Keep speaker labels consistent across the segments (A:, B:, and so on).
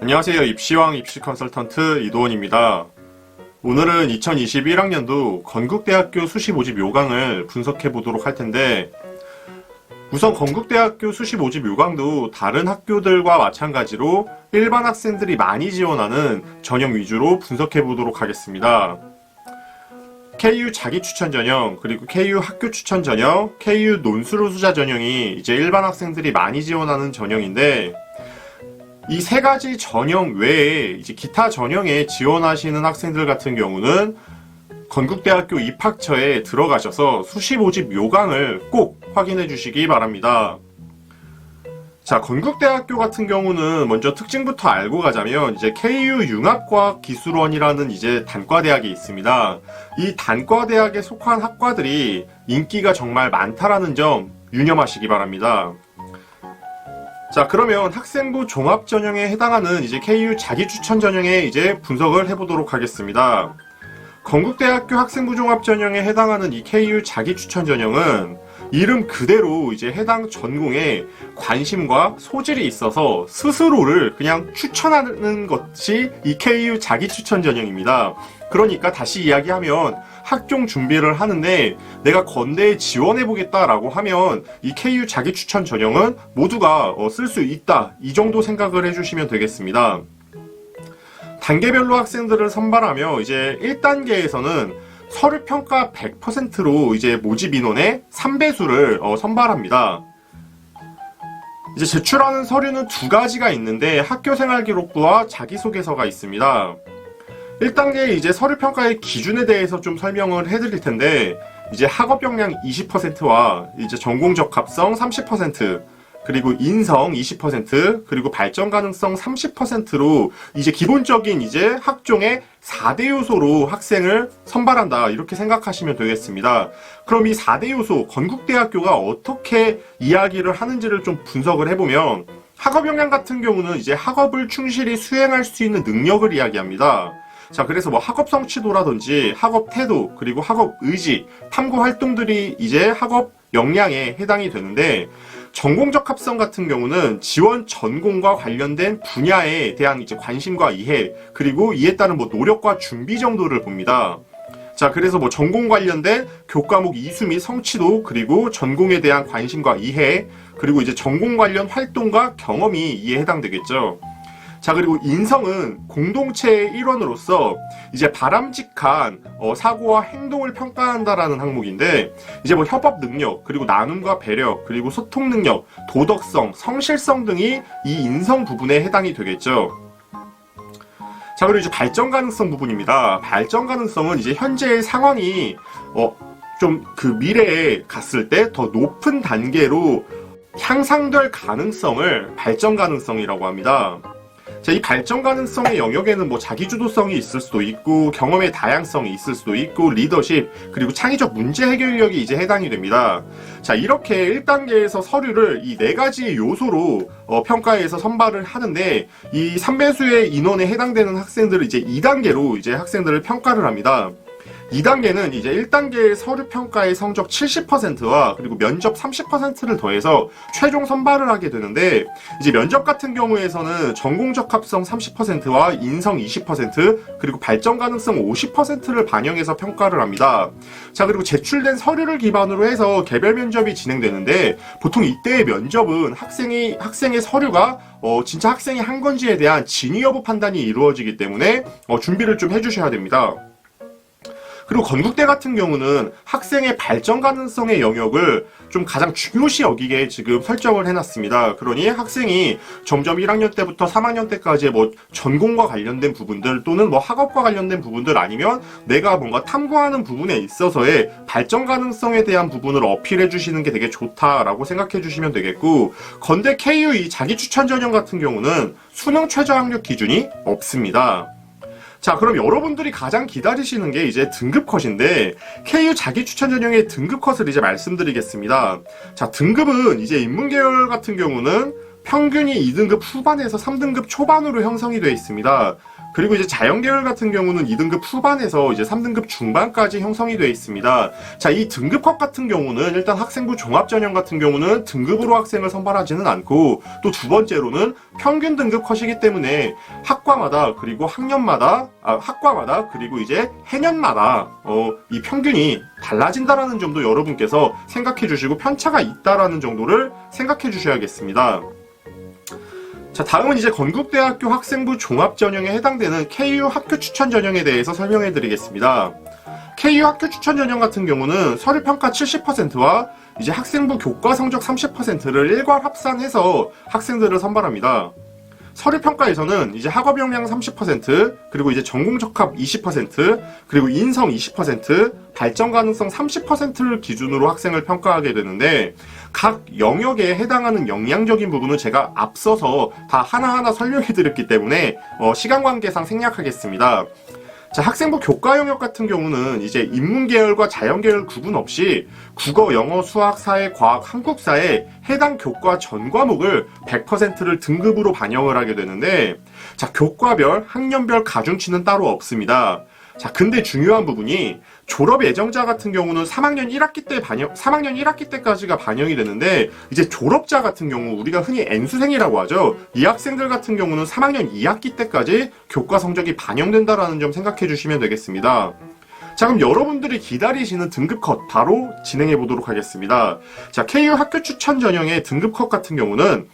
A: 안녕하세요. 입시왕 입시 컨설턴트 이도원입니다. 오늘은 2021학년도 건국대학교 수시 모집 요강을 분석해 보도록 할 텐데, 우선 건국대학교 수시 모집 요강도 다른 학교들과 마찬가지로 일반 학생들이 많이 지원하는 전형 위주로 분석해 보도록 하겠습니다. KU 자기 추천 전형, 그리고 KU 학교 추천 전형, KU 논술 우수자 전형이 이제 일반 학생들이 많이 지원하는 전형인데, 이 세 가지 전형 외에 이제 기타 전형에 지원하시는 학생들 같은 경우는 건국대학교 입학처에 들어가셔서 수시 모집 요강을 꼭 확인해 주시기 바랍니다. 자, 건국대학교 같은 경우는 먼저 특징부터 알고 가자면 이제 KU 융합과학기술원이라는 이제 단과대학이 있습니다. 이 단과대학에 속한 학과들이 인기가 정말 많다라는 점 유념하시기 바랍니다. 자, 그러면 학생부 종합 전형에 해당하는 이제 KU 자기 추천 전형에 이제 분석을 해보도록 하겠습니다. 건국대학교 학생부 종합 전형에 해당하는 이 KU 자기 추천 전형은 이름 그대로 이제 해당 전공에 관심과 소질이 있어서 스스로를 그냥 추천하는 것이 이 KU 자기 추천 전형입니다. 그러니까 다시 이야기하면 학종 준비를 하는데 내가 건대에 지원해보겠다라고 하면 이 KU 자기 추천 전형은 모두가 쓸 수 있다, 이 정도 생각을 해주시면 되겠습니다. 단계별로 학생들을 선발하며 이제 1단계에서는 서류평가 100%로 이제 모집 인원의 3배수를 선발합니다. 이제 제출하는 서류는 두 가지가 있는데 학교생활기록부와 자기소개서가 있습니다. 1단계 이제 서류평가의 기준에 대해서 좀 설명을 해드릴 텐데, 이제 학업 역량 20%와 이제 전공 적합성 30%, 그리고 인성 20%, 그리고 발전 가능성 30%로 이제 기본적인 이제 학종의 4대 요소로 학생을 선발한다, 이렇게 생각하시면 되겠습니다. 그럼 이 4대 요소, 건국대학교가 어떻게 이야기를 하는지를 좀 분석을 해보면, 학업 역량 같은 경우는 이제 학업을 충실히 수행할 수 있는 능력을 이야기합니다. 자, 그래서 뭐 학업 성취도라든지 학업 태도, 그리고 학업 의지, 탐구 활동들이 이제 학업 역량에 해당이 되는데, 전공적 합성 같은 경우는 지원 전공과 관련된 분야에 대한 이제 관심과 이해, 그리고 이에 따른 뭐 노력과 준비 정도를 봅니다. 자, 그래서 뭐 전공 관련된 교과목 이수 및 성취도, 그리고 전공에 대한 관심과 이해, 그리고 이제 전공 관련 활동과 경험이 이에 해당되겠죠. 자, 그리고 인성은 공동체의 일원으로서 이제 바람직한 사고와 행동을 평가한다라는 항목인데, 이제 뭐 협업 능력, 그리고 나눔과 배려, 그리고 소통 능력, 도덕성, 성실성 등이 이 인성 부분에 해당이 되겠죠. 자, 그리고 이제 발전 가능성 부분입니다. 발전 가능성은 이제 현재의 상황이 좀 그 미래에 갔을 때 더 높은 단계로 향상될 가능성을 발전 가능성이라고 합니다. 자, 이 발전 가능성의 영역에는 뭐 자기주도성이 있을 수도 있고, 경험의 다양성이 있을 수도 있고, 리더십, 그리고 창의적 문제 해결력이 이제 해당이 됩니다. 자, 이렇게 1단계에서 서류를 이 4가지 요소로 평가해서 선발을 하는데, 이 3배수의 인원에 해당되는 학생들을 이제 2단계로 이제 학생들을 평가를 합니다. 2단계는 이제 1단계 서류 평가의 성적 70%와 그리고 면접 30%를 더해서 최종 선발을 하게 되는데, 이제 면접 같은 경우에서는 전공 적합성 30%와 인성 20%, 그리고 발전 가능성 50%를 반영해서 평가를 합니다. 자, 그리고 제출된 서류를 기반으로 해서 개별 면접이 진행되는데, 보통 이때의 면접은 학생의 서류가 진짜 학생이 한 건지에 대한 진위 여부 판단이 이루어지기 때문에 준비를 좀 해주셔야 됩니다. 그리고 건국대 같은 경우는 학생의 발전 가능성의 영역을 좀 가장 중요시 여기게 지금 설정을 해놨습니다. 그러니 학생이 점점 1학년 때부터 3학년 때까지 뭐 전공과 관련된 부분들, 또는 뭐 학업과 관련된 부분들, 아니면 내가 뭔가 탐구하는 부분에 있어서의 발전 가능성에 대한 부분을 어필해 주시는 게 되게 좋다라고 생각해 주시면 되겠고, 건대 KU 이 자기 추천 전형 같은 경우는 수능 최저 학력 기준이 없습니다. 자, 그럼 여러분들이 가장 기다리시는 게 이제 등급 컷인데, KU 자기 추천 전형의 등급 컷을 이제 말씀드리겠습니다. 자, 등급은 이제 인문계열 같은 경우는 평균이 2등급 후반에서 3등급 초반으로 형성이 되어 있습니다. 그리고 이제 자연계열 같은 경우는 2등급 후반에서 이제 3등급 중반까지 형성이 되어 있습니다. 자, 이 등급컷 같은 경우는 일단 학생부 종합전형 같은 경우는 등급으로 학생을 선발하지는 않고, 또 두 번째로는 평균 등급 컷이기 때문에 학과마다 그리고 학과마다 그리고 이제 해년마다 이 평균이 달라진다라는 점도 여러분께서 생각해 주시고 편차가 있다라는 정도를 생각해 주셔야겠습니다. 자, 다음은 이제 건국대학교 학생부 종합전형에 해당되는 KU 학교 추천 전형에 대해서 설명해 드리겠습니다. KU 학교 추천 전형 같은 경우는 서류평가 70%와 이제 학생부 교과 성적 30%를 일괄 합산해서 학생들을 선발합니다. 서류평가에서는 이제 학업 역량 30%, 그리고 이제 전공 적합 20%, 그리고 인성 20%, 발전 가능성 30%를 기준으로 학생을 평가하게 되는데, 각 영역에 해당하는 역량적인 부분은 제가 앞서서 다 하나하나 설명해 드렸기 때문에 시간 관계상 생략하겠습니다. 자, 학생부 교과 영역 같은 경우는 이제 인문계열과 자연계열 구분 없이 국어, 영어, 수학, 사회, 과학, 한국사에 해당 교과 전 과목을 100%를 등급으로 반영을 하게 되는데, 자, 교과별, 학년별 가중치는 따로 없습니다. 자, 근데 중요한 부분이 졸업 예정자 같은 경우는 3학년 1학기 때까지가 반영이 되는데, 이제 졸업자 같은 경우 우리가 흔히 N수생이라고 하죠. 이 학생들 같은 경우는 3학년 2학기 때까지 교과 성적이 반영된다라는 점 생각해 주시면 되겠습니다. 자, 그럼 여러분들이 기다리시는 등급컷 바로 진행해 보도록 하겠습니다. 자, KU 학교 추천 전형의 등급컷 같은 경우는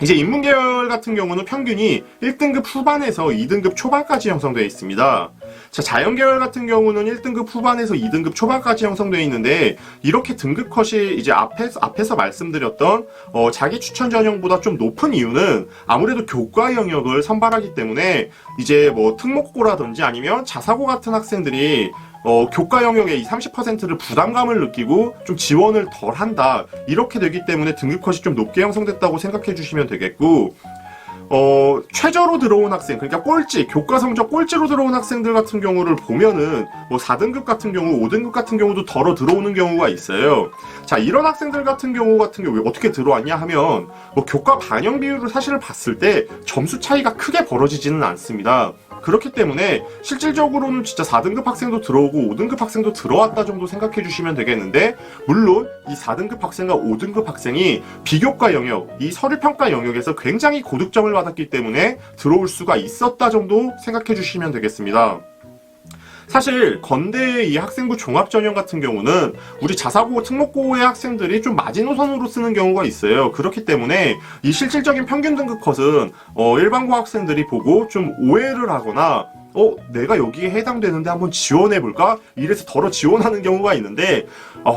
A: 이제 인문계열 같은 경우는 평균이 1등급 후반에서 2등급 초반까지 형성되어 있습니다. 자, 자연계열 같은 경우는 1등급 후반에서 2등급 초반까지 형성되어 있는데, 이렇게 등급컷이 이제 앞에서 말씀드렸던 자기 추천 전형보다 좀 높은 이유는 아무래도 교과 영역을 선발하기 때문에 이제 뭐 특목고라든지 아니면 자사고 같은 학생들이 교과 영역의 이 30%를 부담감을 느끼고 좀 지원을 덜 한다, 이렇게 되기 때문에 등급컷이 좀 높게 형성됐다고 생각해 주시면 되겠고, 최저로 들어온 학생, 그러니까 꼴찌, 교과 성적 꼴찌로 들어온 학생들 같은 경우를 보면은 뭐 4등급 같은 경우, 5등급 같은 경우도 덜어 들어오는 경우가 있어요. 자, 이런 학생들 같은 경우 왜 어떻게 들어왔냐 하면, 뭐 교과 반영 비율을 사실 봤을 때 점수 차이가 크게 벌어지지는 않습니다. 그렇기 때문에 실질적으로는 진짜 4등급 학생도 들어오고 5등급 학생도 들어왔다 정도 생각해 주시면 되겠는데, 물론 이 4등급 학생과 5등급 학생이 비교과 영역, 이 서류평가 영역에서 굉장히 고득점을 받았기 때문에 들어올 수가 있었다 정도 생각해 주시면 되겠습니다. 사실 건대의 이 학생부 종합전형 같은 경우는 우리 자사고, 특목고의 학생들이 좀 마지노선으로 쓰는 경우가 있어요. 그렇기 때문에 이 실질적인 평균 등급 컷은 일반고 학생들이 보고 좀 오해를 하거나 내가 여기에 해당되는데 한번 지원해볼까? 이래서 덜어 지원하는 경우가 있는데,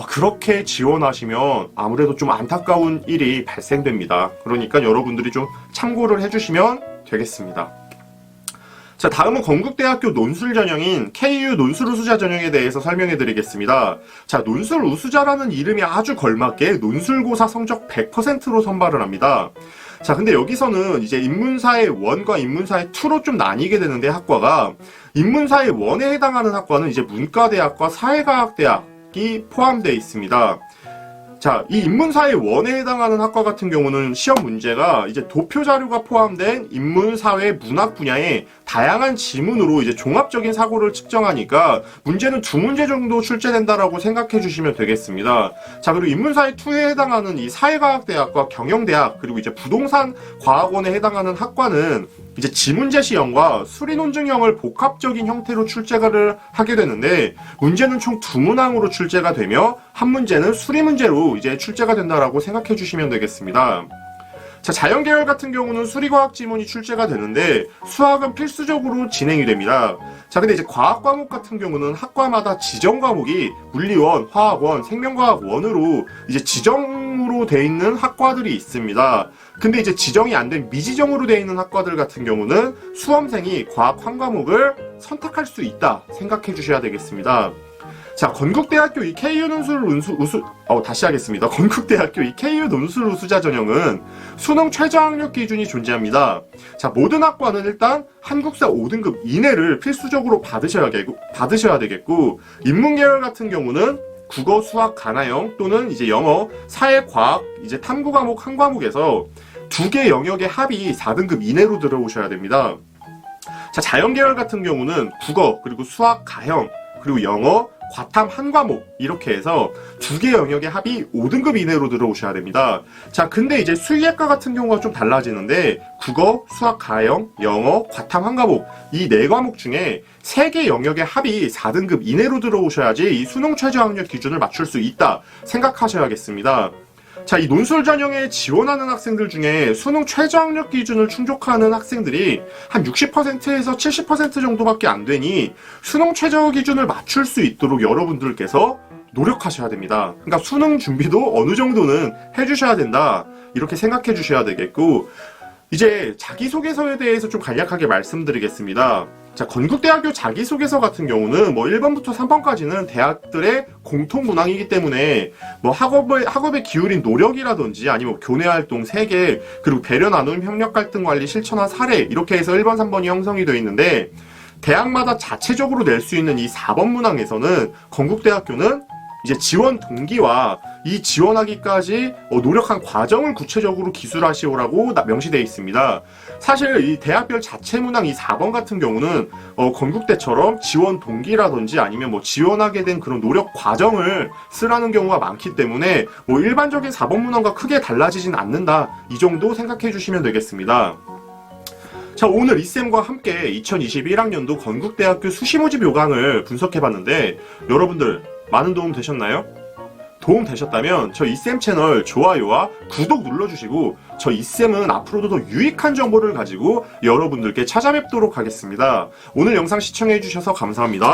A: 그렇게 지원하시면 아무래도 좀 안타까운 일이 발생됩니다. 그러니까 여러분들이 좀 참고를 해주시면 되겠습니다. 자, 다음은 건국대학교 논술 전형인 KU 논술 우수자 전형에 대해서 설명해 드리겠습니다. 자, 논술 우수자라는 이름이 아주 걸맞게 논술고사 성적 100%로 선발을 합니다. 자, 근데 여기서는 이제 인문사의 1과 인문사의 2로 좀 나뉘게 되는데, 학과가 인문사의 1에 해당하는 학과는 이제 문과대학과 사회과학대학이 포함되어 있습니다. 자, 이 인문사의 1에 해당하는 학과 같은 경우는 시험 문제가 이제 도표 자료가 포함된 인문사회 문학 분야의 다양한 지문으로 이제 종합적인 사고를 측정하니까 문제는 2문제 정도 출제된다라고 생각해 주시면 되겠습니다. 자, 그리고 인문사회 2에 해당하는 이 사회과학대학과 경영대학, 그리고 이제 부동산과학원에 해당하는 학과는 이제 지문제 시형과 수리논증형을 복합적인 형태로 출제를 하게 되는데, 문제는 총 2문항으로 출제가 되며 한 문제는 수리 문제로 이제 출제가 된다라고 생각해 주시면 되겠습니다. 자, 자연계열 같은 경우는 수리과학 지문이 출제가 되는데 수학은 필수적으로 진행이 됩니다. 자, 근데 이제 과학 과목 같은 경우는 학과마다 지정 과목이 물리원, 화학원, 생명과학원으로 이제 지정으로 돼 있는 학과들이 있습니다. 근데 이제 지정이 안 된 미지정으로 돼 있는 학과들 같은 경우는 수험생이 과학 한 과목을 선택할 수 있다 생각해 주셔야 되겠습니다. 자, 건국대학교 이 KU 논술 건국대학교 이 KU 논술 우수자 전형은 수능 최저 학력 기준이 존재합니다. 자, 모든 학과는 일단 한국사 5등급 이내를 필수적으로 받으셔야 되겠고, 인문계열 같은 경우는 국어, 수학, 가나형 또는 이제 영어, 사회, 과학, 이제 탐구 과목 한 과목에서 두 개 영역의 합이 4등급 이내로 들어오셔야 됩니다. 자, 자연계열 같은 경우는 국어, 그리고 수학, 가형, 그리고 영어, 과탐 한 과목 이렇게 해서 두 개 영역의 합이 5등급 이내로 들어오셔야 됩니다. 자, 근데 이제 수의학과 같은 경우가 좀 달라지는데 국어, 수학, 가형, 영어, 과탐 한 과목 이 네 과목 중에 세 개 영역의 합이 4등급 이내로 들어오셔야지 이 수능 최저학력 기준을 맞출 수 있다 생각하셔야겠습니다. 자, 이 논술 전형에 지원하는 학생들 중에 수능 최저학력 기준을 충족하는 학생들이 한 60%에서 70% 정도밖에 안 되니 수능 최저 기준을 맞출 수 있도록 여러분들께서 노력하셔야 됩니다. 그러니까 수능 준비도 어느 정도는 해주셔야 된다. 이렇게 생각해 주셔야 되겠고, 이제 자기소개서에 대해서 좀 간략하게 말씀드리겠습니다. 자, 건국대학교 자기소개서 같은 경우는 뭐 1번부터 3번까지는 대학들의 공통 문항이기 때문에 뭐 학업에 기울인 노력이라든지 아니면 교내 활동 3개, 그리고 배려 나눔 협력 갈등 관리 실천한 사례 이렇게 해서 1번, 3번이 형성이 되어 있는데, 대학마다 자체적으로 낼 수 있는 이 4번 문항에서는 건국대학교는 이제 지원 동기와 이 지원하기까지 노력한 과정을 구체적으로 기술하시오라고 명시되어 있습니다. 사실 이 대학별 자체 문항 이 4번 같은 경우는 건국대처럼 지원 동기라든지 아니면 뭐 지원하게 된 그런 노력 과정을 쓰라는 경우가 많기 때문에 뭐 일반적인 4번 문항과 크게 달라지진 않는다. 이 정도 생각해 주시면 되겠습니다. 자, 오늘 이쌤과 함께 2021학년도 건국대학교 수시모집 요강을 분석해봤는데 여러분들 많은 도움 되셨나요? 도움 되셨다면 저 이쌤 채널 좋아요와 구독 눌러주시고 저 이쌤은 앞으로도 더 유익한 정보를 가지고 여러분들께 찾아뵙도록 하겠습니다. 오늘 영상 시청해주셔서 감사합니다.